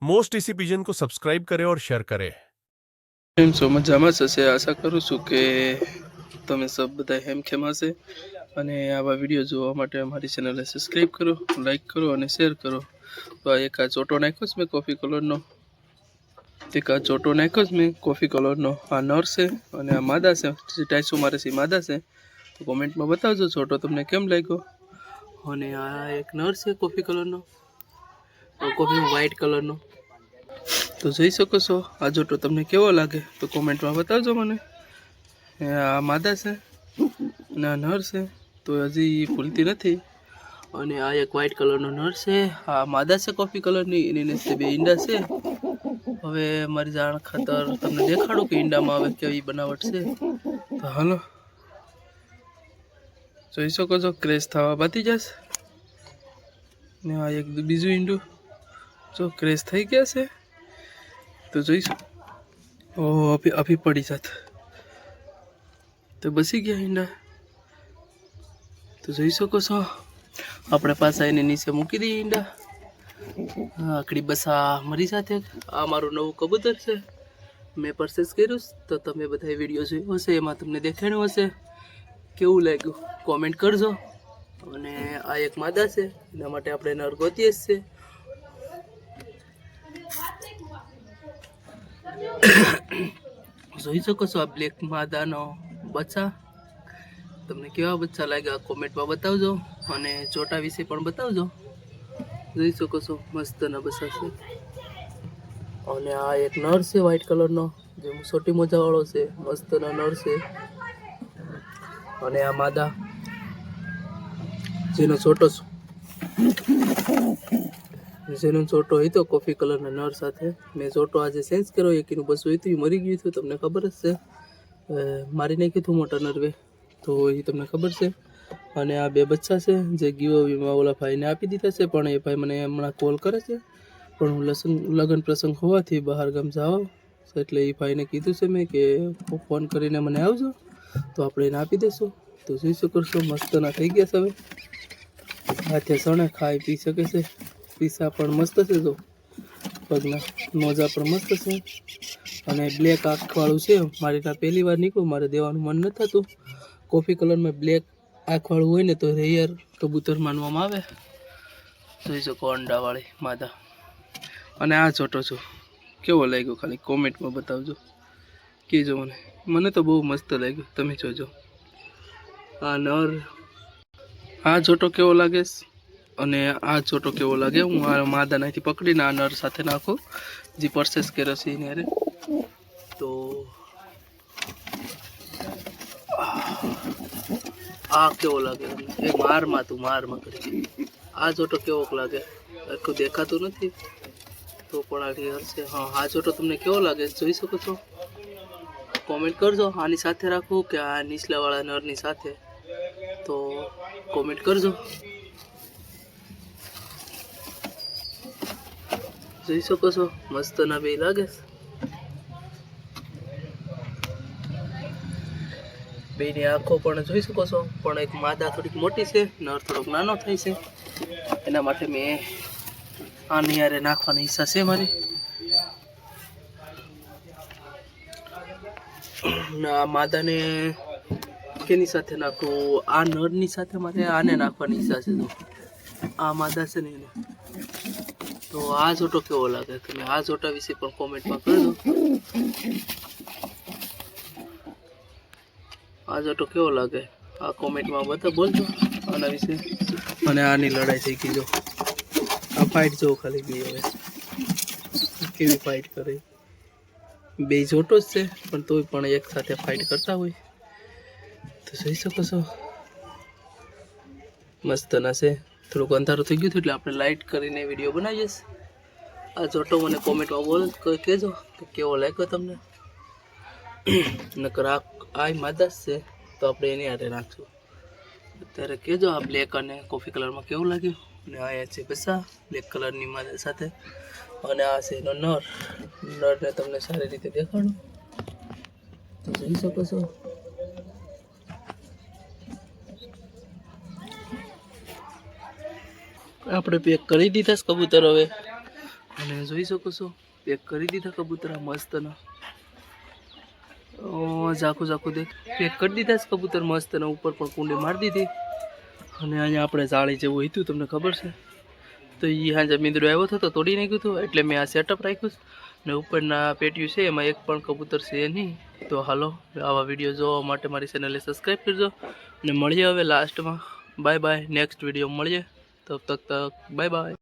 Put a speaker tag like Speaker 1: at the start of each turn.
Speaker 1: Most इसी pigeon को subscribe करें और शेयर करें।
Speaker 2: કેમ છો? મજામાં જ હશે. આશા કરું છું કે તમે સબ બધા હેમખેમ હશે અને આવા વિડીયો જોવા માટે અમારી ચેનલને સબસ્ક્રાઈબ કરો, લાઈક કરો અને શેર કરો. તો આ એક આ ચોટો નાખ્યો છે મેં કોફી કલરનો, કોફી કલરનો આ નર છે અને આ માદા છે. જે ટાઈસો મારે છે એ માદા છે. તો કોમેન્ટમાં બતાવજો છોટો તમને કેમ લાગ્યો. અને આ એક નર છે કોફી કલરનો, કોફી વ્હાઈટ કલરનો. તો જોઈ શકો છો આ જોટો તમને કેવો લાગે તો કોમેન્ટમાં બતાવજો મને. આ માદા છે અને આ નર છે, તો હજી ભૂલતી નથી. અને આ એક વ્હાઈટ કલરનો નર છે, આ માદા છે કોફી કલરની, એની નીચે બે ઈંડા છે. હવે મારી જાણ ખાતર તમને દેખાડું કે ઈંડામાં હવે કેવી બનાવટ છે. તો હાલો જોઈ શકો છો ક્રેશ થવા બાકી જશે. ને આ એક બીજું ઈંડું જો ક્રેશ થઈ ગયા છે. તો જોઈશું. ઓહ અભી પડી જાત તો બસી ગયા ઈંડા. તો જોઈ શકો છો આપણે પાછા એને નીચે મૂકી દઈએ ઈંડા. આકડી બસા મરી જાતે. આ મારું નવું કબૂતર છે, મેં પરચેસ કર્યું. તો તમે બધા વિડીયો જોયો હશે, એમાં તમને દેખાડ્યું હશે. કેવું લાગ્યું કોમેન્ટ કરજો. અને આ એક માદા છે, એના માટે આપણે નર ગોતીએ જ છે. જોઈ શકો છો આ બ્લેક માદાનો બચ્ચા. તમને કેવા બચ્ચા લાગ્યા કોમેન્ટમાં બતાવજો અને ચોટા વિશે પણ બતાવજો. જોઈ શકો છો મસ્તના બચ્ચા છે. અને આ એક નર છે વ્હાઈટ કલરનો, જે છોટી મોજાવાળો છે, મસ્તના નર છે. અને આ માદા જેનો ચોટો હતો કોફી કલરના નર સાથે. મેં ચોટો આજે ચેન્જ કર્યો, એકનું બસું હતું એ મરી ગયું હતું, તમને ખબર જ છે. મારી નાખ્યું હતું મોટા નરવે, તો એ તમને ખબર છે. અને આ બે બચ્ચા છે જે ગીવોવીમાં ઓલા ભાઈને આપી દીધા છે, પણ એ ભાઈ મને હમણાં કોલ કરે છે. પણ હું લગ્ન પ્રસંગ હોવાથી બહાર ગામ જાઉં એટલે એ ભાઈને કીધું છે મેં કે ફોન કરીને મને આવજો, તો આપણે એને આપી દઈશું. તો જોઈ શકો છો મસ્તના થઈ ગયા છે. હવે હાથે સણે ખાઈ પી શકે છે. પીસા પણ મસ્ત છે, જો પગના મોજા પણ મસ્ત છે. અને બ્લેક આંખવાળું છે, મારી ત્યાં પહેલી વાર નીકળ્યું, મારે દેવાનું મન નથી થતું. કોફી કલરમાં બ્લેક આંખવાળું હોય ને તો રેયર કબૂતર માનવામાં આવે. જોઈ શકો અંડાવાળી માદા. અને આ છોટો છો કેવો લાગ્યો ખાલી કોમેન્ટમાં બતાવજો, કહેજો મને તો બહુ મસ્ત લાગ્યું. તમે જોજો આ નર. આ જોટો કેવો લાગે અને આ છોટો કેવો લાગે, હું આ માદા નાથી પકડીને આ નર સાથે નાખું જે પરચેસ કર્યો છે એને. અરે તો આ કેવો લાગે એ મારમાં કરી. આ જોટો કેવો લાગે આખું દેખાતું નથી તો પણ આ ક્લિયર છે. હા આ જોટો તમને કેવો લાગે જોઈ શકો છો, કોમેન્ટ કરજો. આની સાથે રાખું કે આ નીચલાવાળા નરની સાથે, તો કોમેન્ટ કરજો. જોઈ શકો છો મસ્તના બે લાગે. બેની આંખો પણ જોઈ શકો છો, પણ એક માદા થોડીક મોટી છે, નર થોડોક નાનો થાય છે. એના માટે મેં આની યારે નાખવાની ઈચ્છા છે મારી. આ માદાને કેની સાથે નાખું, આ નરની સાથે મારે આને નાખવાની ઈચ્છા છે. આ માદા છે ને એને. તો આ જોટો કેવો લાગે તમે આ જોટા વિશે પણ કોમેન્ટમાં કરજો. આ જોટો કેવો લાગે આ કોમેન્ટમાં બધા બોલજો આના વિશે. અને આની લડાઈ થઈ ગઈ, જો આ ફાઇટ જો ખાલી ગઈ. હવે કેવી ફાઇટ કરે, બે જોટો જ છે પણ તોય પણ એક સાથે ફાઇટ કરતા હોય. તો જોઈ શકો છો મસ્તના છે. થોડુંક અંધારું થઈ ગયું હતું એટલે આપણે લાઇટ કરીને વિડીયો બનાવીએ. આ જોટો મને કોમેન્ટમાં બોલ કહેજો કે કેવો લાગ્યો તમને. નકર આ માદા છે તો આપણે એની હારે નાખશું. અત્યારે કહેજો આ બ્લેક અને કોફી કલરમાં કેવું લાગ્યું. અને આ છે બસા બ્લેક કલરની માદા સાથે. અને આ છે એનો નરને તમને સારી રીતે દેખાડું તો જોઈ શકો છો. આપણે પેક કરી દીધા કબૂતર. હવે અને જોઈ શકો છો પેક કરી દીધા કબૂતરા મસ્તના ઝાખું ઝાખું દેખ પેક કરી દીધા છે કબૂતર મસ્તના ઉપર પણ કુંડી મારી દીધી અને અહીંયા આપણે જાળી જેવું હતું તમને ખબર છે તો એ હાજે મીંદડો આવ્યો હતો તો તોડી નાખ્યું હતું એટલે મેં આ સેટઅપ રાખ્યું ને ઉપરના પેટીયું છે એમાં એક પણ કબૂતર છે નહીં તો હાલો આવા વિડીયો જોવા માટે મારી ચેનલને સબસ્ક્રાઈબ કરજો અને મળીએ હવે લાસ્ટમાં બાય બાય નેક્સ્ટ વિડીયો મળીએ તબ તક બાય બાય